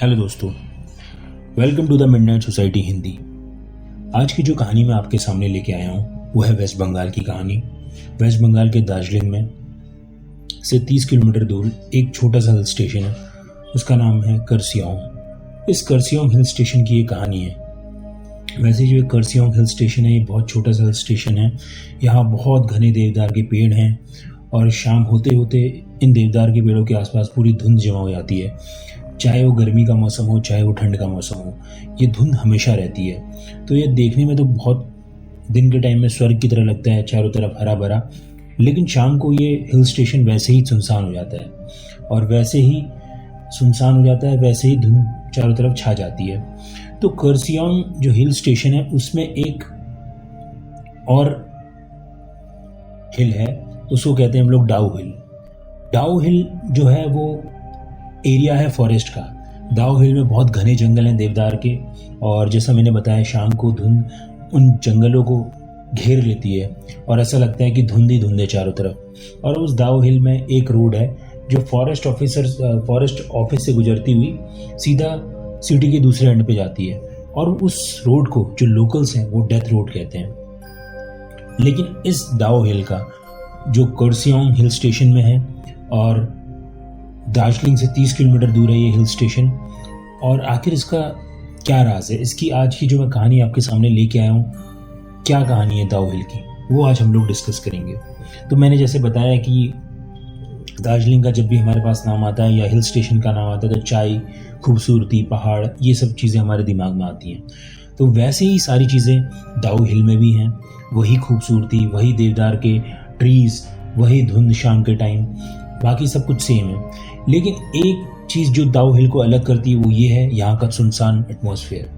Hello दोस्तों, welcome to the midnight society Hindi. आज की जो कहानी मैं आपके सामने लेके आया हूँ वो है वेस्ट बंगाल की कहानी। वेस्ट बंगाल के दार्जिलिंग में से 30 किलोमीटर दूर एक छोटा सा हिल स्टेशन है, उसका नाम है करसियोंग। इस करसियोंग हिल स्टेशन की ये कहानी है। वैसे जो करसियोंग हिल स्टेशन है ये बहुत छोटा सा हिल स्टेशन है। यहाँ बहुत घने देवदार के पेड़ हैं और शाम होते होते इन देवदार के पेड़ों के आसपास पूरी धुंध जमा हो जाती है। चाहे वो गर्मी का मौसम हो चाहे वो ठंड का मौसम हो, ये धुंध हमेशा रहती है। तो ये देखने में तो बहुत दिन के टाइम में स्वर्ग की तरह लगता है, चारों तरफ हरा भरा, लेकिन शाम को ये हिल स्टेशन वैसे ही सुनसान हो जाता है और वैसे ही सुनसान हो जाता है, वैसे ही धुंध चारों तरफ छा जाती है। तो करसियोंग जो हिल स्टेशन है उसमें एक और हिल है, उसको कहते हैं हम लोग डाउ हिल। डाउ हिल जो है वो एरिया है फॉरेस्ट का। दाऊ हिल में बहुत घने जंगल हैं देवदार के, और जैसा मैंने बताया शाम को धुंध उन जंगलों को घेर लेती है और ऐसा लगता है कि धुंध ही धुंध है चारों तरफ। और उस दाऊ हिल में एक रोड है जो फॉरेस्ट ऑफिस से गुजरती हुई सीधा सिटी के दूसरे एंड पे जाती है, और उस रोड को जो लोकल्स हैं वो डेथ रोड कहते हैं। लेकिन इस दाऊ हिल का जो करसियोंग हिल स्टेशन में है और दार्जिलिंग से 30 किलोमीटर दूर है ये हिल स्टेशन, और आखिर इसका क्या राज है, इसकी आज की जो मैं कहानी आपके सामने लेके आया हूँ, क्या कहानी है दाऊ हिल की, वो आज हम लोग डिस्कस करेंगे। तो मैंने जैसे बताया कि दार्जिलिंग का जब भी हमारे पास नाम आता है या हिल स्टेशन का नाम आता है तो चाय, खूबसूरती, पहाड़, ये सब चीज़ें हमारे दिमाग में आती हैं। तो वैसे ही सारी चीज़ें दाऊ हिल में भी हैं। वही खूबसूरती, वही देवदार के ट्रीज़, वही धुंध शाम के टाइम, बाकी सब कुछ सेम है। लेकिन एक चीज़ जो दाऊ हिल को अलग करती है वो ये है यहाँ का सुनसान एटमॉस्फेयर।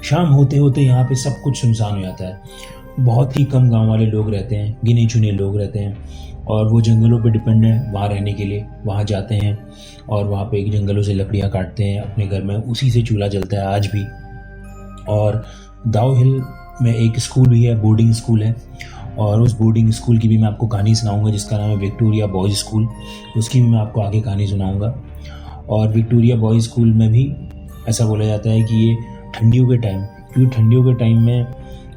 शाम होते होते यहाँ पे सब कुछ सुनसान हो जाता है। बहुत ही कम गांव वाले लोग रहते हैं, गिने चुने लोग रहते हैं, और वो जंगलों पे डिपेंड है वहाँ रहने के लिए। वहाँ जाते हैं और वहाँ पे जंगलों से लकड़ियाँ काटते हैं अपने घर में, उसी से चूल्हा जलता है आज भी। और दाऊ हिल में एक स्कूल भी है, बोर्डिंग स्कूल है, और उस बोर्डिंग स्कूल की भी मैं आपको कहानी सुनाऊंगा जिसका नाम है विक्टोरिया बॉयज़ स्कूल। उसकी भी मैं आपको आगे कहानी सुनाऊंगा। और विक्टोरिया बॉयज़ स्कूल में भी ऐसा बोला जाता है कि ये ठंडियों के टाइम, क्योंकि ठंडियों के टाइम में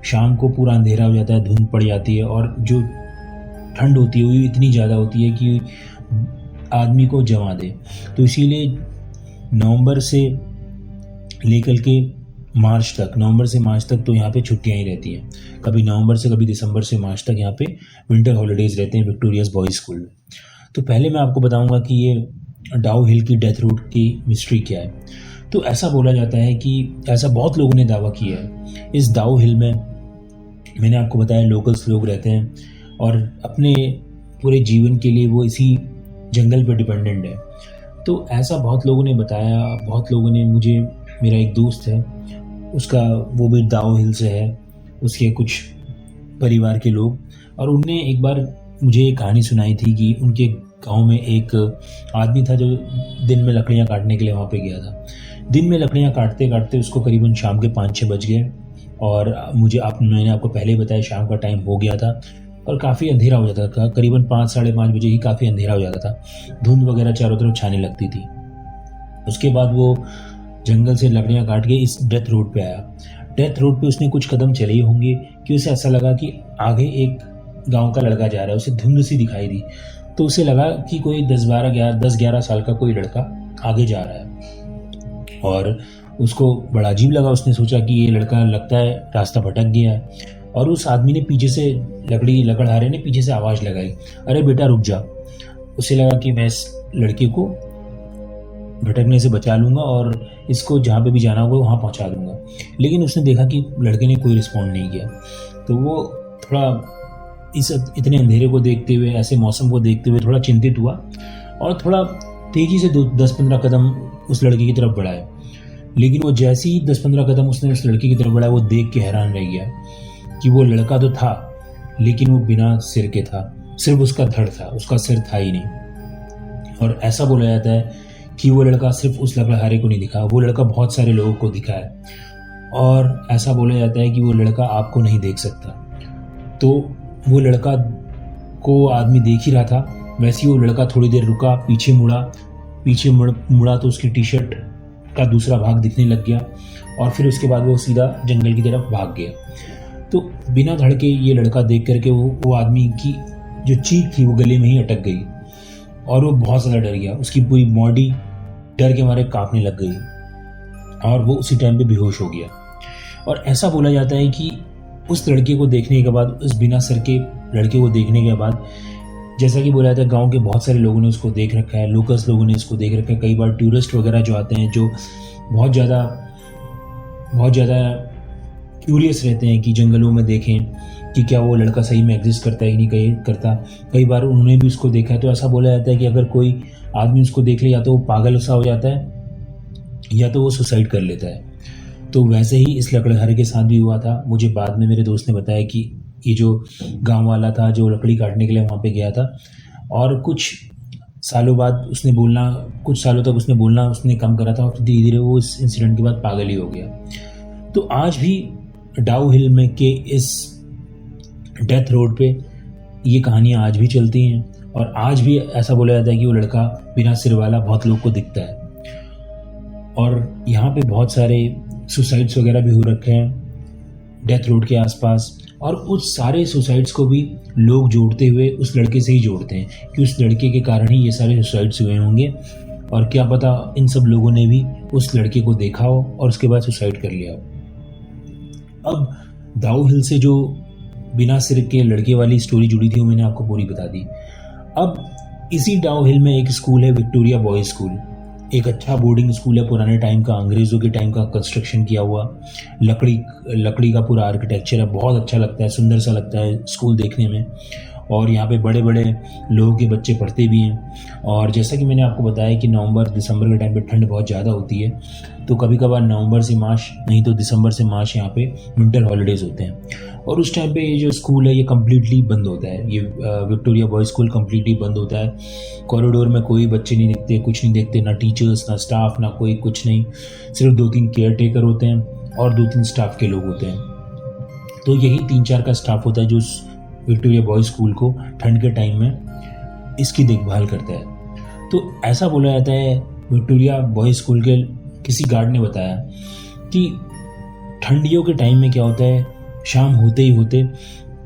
शाम को पूरा अंधेरा हो जाता है, धुंध पड़ जाती है, और जो ठंड होती है वो इतनी ज़्यादा होती है कि आदमी को जमा दे। तो इसीलिए नवंबर से मार्च तक तो यहाँ पे छुट्टियाँ ही रहती हैं। कभी नवंबर से कभी दिसंबर से मार्च तक यहाँ पे विंटर हॉलीडेज रहते हैं विक्टोरियाज बॉयज़ स्कूल में। तो पहले मैं आपको बताऊंगा कि ये डाउ हिल की डेथ रूट की मिस्ट्री क्या है। तो ऐसा बोला जाता है कि ऐसा बहुत लोगों ने दावा किया है, इस दाउ हिल में मैंने आपको बताया लोकल्स लोग रहते हैं और अपने पूरे जीवन के लिए वो इसी जंगल पर डिपेंडेंट है। तो ऐसा बहुत लोगों ने बताया, बहुत लोगों ने मुझे, मेरा एक दोस्त है उसका, वो भी दाऊ हिल से है, उसके कुछ परिवार के लोग, और उनने एक बार मुझे एक कहानी सुनाई थी कि उनके गांव में एक आदमी था जो दिन में लकड़ियां काटने के लिए वहाँ पे गया था। दिन में लकड़ियां काटते काटते उसको करीबन शाम के 5-6 बज गए, और मैंने आपको पहले ही बताया शाम का टाइम हो गया था और काफ़ी अंधेरा हो जाता था। करीबन 5-5:30 बजे ही काफ़ी अंधेरा हो जाता था, धुंध वगैरह चारों तरफ छाने लगती थी। उसके बाद वो जंगल से लकड़ियाँ काट के इस डेथ रोड पे आया। डेथ रोड पे उसने कुछ कदम चले ही होंगे कि उसे ऐसा लगा कि आगे एक गांव का लड़का जा रहा है। उसे धुंध सी दिखाई दी, तो उसे लगा कि कोई 10-11 साल का कोई लड़का आगे जा रहा है, और उसको बड़ा अजीब लगा। उसने सोचा कि ये लड़का लगता है रास्ता भटक गया है, और उस आदमी ने पीछे से लकड़हारे ने पीछे से आवाज़ लगाई, अरे बेटा रुक जा। उसे लगा कि मैं इस लड़के को भटकने से बचा लूँगा और इसको जहाँ पे भी जाना होगा वहाँ पहुँचा दूँगा। लेकिन उसने देखा कि लड़के ने कोई रिस्पॉन्ड नहीं किया, तो वो थोड़ा इतने अंधेरे को देखते हुए, ऐसे मौसम को देखते हुए थोड़ा चिंतित हुआ और थोड़ा तेज़ी से 10-15 कदम उस लड़के की तरफ बढ़ाए। लेकिन वो जैसे ही 10-15 कदम उसने उस लड़के की तरफ बढ़ाया, वो देख के हैरान रह गया कि वो लड़का तो था लेकिन वो बिना सिर के था, सिर्फ उसका धड़ था, उसका सिर था ही नहीं। और ऐसा बोला जाता है कि वो लड़का सिर्फ उस लकड़हारे को नहीं दिखा, वो लड़का बहुत सारे लोगों को दिखा है, और ऐसा बोला जाता है कि वो लड़का आपको नहीं देख सकता। तो वो लड़का को आदमी देख ही रहा था, वैसे ही वो लड़का थोड़ी देर रुका, पीछे मुड़ा तो उसकी टी शर्ट का दूसरा भाग दिखने लग गया और फिर उसके बाद वो सीधा जंगल की तरफ भाग गया। तो बिना धड़के ये लड़का देख करके वो आदमी की जो चीख थी वो गले में ही अटक गई और वो बहुत ज़्यादा डर गया। उसकी पूरी बॉडी डर के मारे कांपने लग गई और वो उसी टाइम पे बेहोश हो गया। और ऐसा बोला जाता है कि उस लड़के को देखने के बाद, उस बिना सर के लड़के को देखने के बाद, जैसा कि बोला जाता है गांव के बहुत सारे लोगों ने उसको देख रखा है, लोकल्स लोगों ने इसको देख रखा है। कई बार टूरिस्ट वगैरह जो आते हैं, जो बहुत ज़्यादा क्यूरियस रहते हैं कि जंगलों में देखें कि क्या वो लड़का सही में एग्जिस्ट करता है कि नहीं कहीं करता, कई बार उन्होंने भी उसको देखा है। तो ऐसा बोला जाता है कि अगर कोई आदमी उसको देख ले या तो वो पागल सा हो जाता है या तो वो सुसाइड कर लेता है। तो वैसे ही इस लकड़हारे के साथ भी हुआ था। मुझे बाद में मेरे दोस्त ने बताया कि ये जो गांव वाला था जो लकड़ी काटने के लिए वहाँ पे गया था और कुछ सालों तक उसने बोलना उसने कम करा था और धीरे धीरे वो इस इंसिडेंट के बाद पागल ही हो गया। तो आज भी डाउ हिल में के इस डेथ रोड पे ये कहानियाँ आज भी चलती हैं और आज भी ऐसा बोला जाता है कि वो लड़का बिना सिर वाला बहुत लोग को दिखता है। और यहाँ पे बहुत सारे सुसाइड्स वगैरह भी हो रखे हैं डेथ रोड के आसपास और उस सारे सुसाइड्स को भी लोग जोड़ते हुए उस लड़के से ही जोड़ते हैं कि उस लड़के के कारण ही ये सारे सुसाइड्स हुए होंगे और क्या पता इन सब लोगों ने भी उस लड़के को देखा हो और उसके बाद सुसाइड कर लिया हो। अब दाऊ हिल से जो बिना सिर के लड़के वाली स्टोरी जुड़ी थी वो मैंने आपको पूरी बता दी। अब इसी डाउ हिल में एक स्कूल है, विक्टोरिया बॉयज स्कूल। एक अच्छा बोर्डिंग स्कूल है, पुराने टाइम का, अंग्रेज़ों के टाइम का कंस्ट्रक्शन किया हुआ, लकड़ी का पूरा आर्किटेक्चर है। बहुत अच्छा लगता है, सुंदर सा लगता है स्कूल देखने में और यहाँ पे बड़े बड़े लोगों के बच्चे पढ़ते भी हैं। और जैसा कि मैंने आपको बताया कि नवंबर दिसंबर के टाइम पे ठंड बहुत ज़्यादा होती है, तो कभी कभार नवंबर से मार्च नहीं तो दिसंबर से मार्च यहाँ पे विंटर हॉलीडेज़ होते हैं और उस टाइम पे ये जो स्कूल है ये कम्प्लीटली बंद होता है। ये विक्टोरिया बॉयज स्कूल कम्प्लीटली बंद होता है। कॉरिडोर में कोई बच्चे नहीं दिखते, कुछ नहीं देखते, ना टीचर्स ना स्टाफ ना कोई कुछ नहीं, सिर्फ 2-3 केयर टेकर होते हैं और 2-3 स्टाफ के लोग होते हैं। तो यही 3-4 का स्टाफ होता है जो विक्टोरिया बॉयज स्कूल को ठंड के टाइम में इसकी देखभाल करता है। तो ऐसा बोला जाता है, विक्टोरिया बॉयज स्कूल के किसी गार्ड ने बताया कि ठंडियों के टाइम में क्या होता है, शाम होते ही होते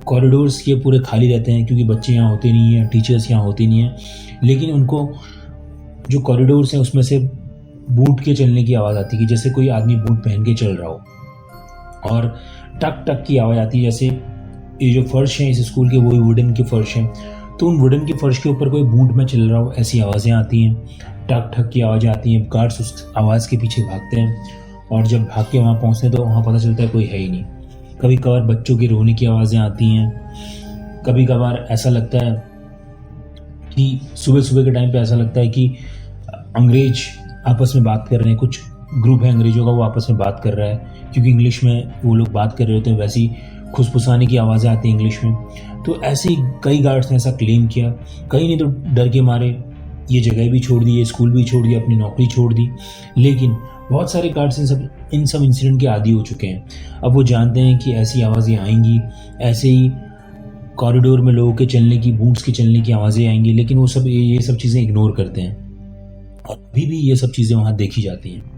कॉरिडोर्स ये पूरे खाली रहते हैं क्योंकि बच्चे यहाँ होते नहीं हैं, टीचर्स यहाँ होते नहीं हैं, लेकिन उनको जो कॉरिडोर्स हैं उसमें से बूट के चलने की आवाज़ आती है कि जैसे कोई आदमी बूट पहन के चल रहा हो और टक टक की आवाज़ आती है। जैसे ये जो फर्श हैं इस स्कूल के वही वुडन के फर्श हैं, तो उन वुडन के फर्श के ऊपर कोई बूट में चल रहा हो ऐसी आवाज़ें आती हैं, टक ठक की आवाज़ें आती हैं। गार्ड्स उस आवाज़ के पीछे भागते हैं और जब भाग के वहाँ पहुँचते हैं तो वहाँ पता चलता है कोई है ही नहीं। कभी कभार बच्चों के रोने की आवाज़ें आती हैं, कभी कभार ऐसा लगता है कि सुबह सुबह के टाइम पे ऐसा लगता है कि अंग्रेज आपस में बात कर रहे हैं, कुछ ग्रुप है अंग्रेजों का वो आपस में बात कर रहा है क्योंकि इंग्लिश में वो लोग बात कर रहे होते हैं, वैसी खुसफुसाने की आवाज़ें आती हैं इंग्लिश में। तो ऐसे ही कई गार्ड्स ने ऐसा क्लेम किया, कई ने तो डर के मारे ये जगह भी छोड़ दी, ये स्कूल भी छोड़ दिया, अपनी नौकरी छोड़ दी। लेकिन बहुत सारे गार्ड्स इन सब इंसिडेंट के आदी हो चुके हैं। अब वो जानते हैं कि ऐसी आवाज़ें आएंगी, ऐसे ही कॉरिडोर में लोगों के चलने की, बूट्स के चलने की आवाज़ें आएंगी, लेकिन वो सब ये सब चीज़ें इग्नोर करते हैं और अभी भी ये सब चीज़ें वहाँ देखी जाती हैं।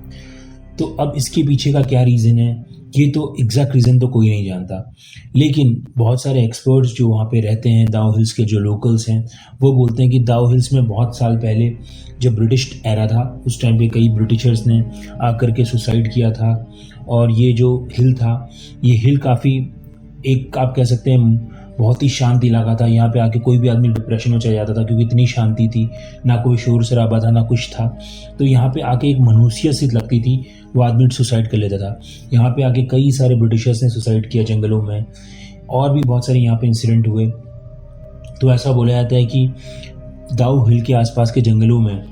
तो अब इसके पीछे का क्या रीज़न है, ये तो एग्जैक्ट रीज़न तो कोई नहीं जानता, लेकिन बहुत सारे एक्सपर्ट्स जो वहाँ पे रहते हैं, दाऊ हिल्स के जो लोकल्स हैं, वो बोलते हैं कि दाऊ हिल्स में बहुत साल पहले जब ब्रिटिश एरा था उस टाइम पे कई ब्रिटिशर्स ने आकर के सुसाइड किया था और ये जो हिल था, ये हिल काफ़ी एक आप कह सकते हैं बहुत ही शांत इलाका था। यहाँ पे आके कोई भी आदमी डिप्रेशन में चला जाता था क्योंकि इतनी शांति थी, ना कोई शोर शराबा था ना कुछ था। तो यहाँ पे आके एक मनुष्य सी लगती थी, वो आदमी सुसाइड कर लेता था। यहाँ पे आके कई सारे ब्रिटिशर्स ने सुसाइड किया जंगलों में और भी बहुत सारे यहाँ पे इंसिडेंट हुए। तो ऐसा बोला जाता है कि दाऊ हिल के आसपास के जंगलों में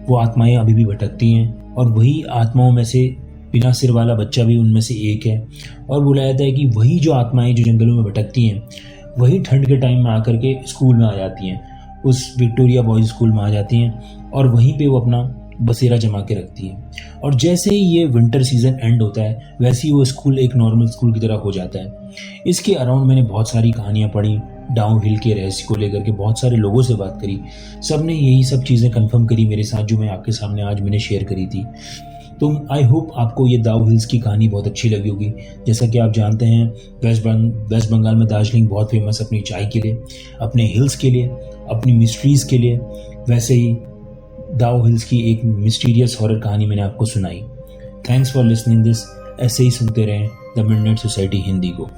वो आत्माएं अभी भी भटकती हैं और वही आत्माओं में से बिना सिर वाला बच्चा भी उनमें से एक है। और बोला जाता है कि वही जो आत्माएं जो जंगलों में भटकती हैं वही ठंड के टाइम में आकर के स्कूल में आ जाती हैं, उस विक्टोरिया बॉयज स्कूल में आ जाती हैं और वहीं पे वो अपना बसेरा जमा के रखती है। और जैसे ही ये विंटर सीजन एंड होता है वैसे ही वो स्कूल एक नॉर्मल स्कूल की तरह हो जाता है। इसके अराउंड मैंने बहुत सारी कहानियाँ पढ़ी, डाउ हिल के रहस्य को लेकर के बहुत सारे लोगों से बात करी, सब ने यही सब चीज़ें कंफर्म करी मेरे साथ जो मैं आपके सामने आज मैंने शेयर करी थी तो आई होप आपको ये दाऊ हिल्स की कहानी बहुत अच्छी लगी होगी। जैसा कि आप जानते हैं वेस्ट बंगाल में दार्जिलिंग बहुत फेमस अपनी चाय के लिए, अपने हिल्स के लिए, अपनी मिस्ट्रीज़ के लिए। वैसे ही दाऊ हिल्स की एक मिस्टीरियस हॉरर कहानी मैंने आपको सुनाई। Thanks for listening this. ऐसे ही सुनते रहें द मिडनाइट सोसाइटी हिंदी को।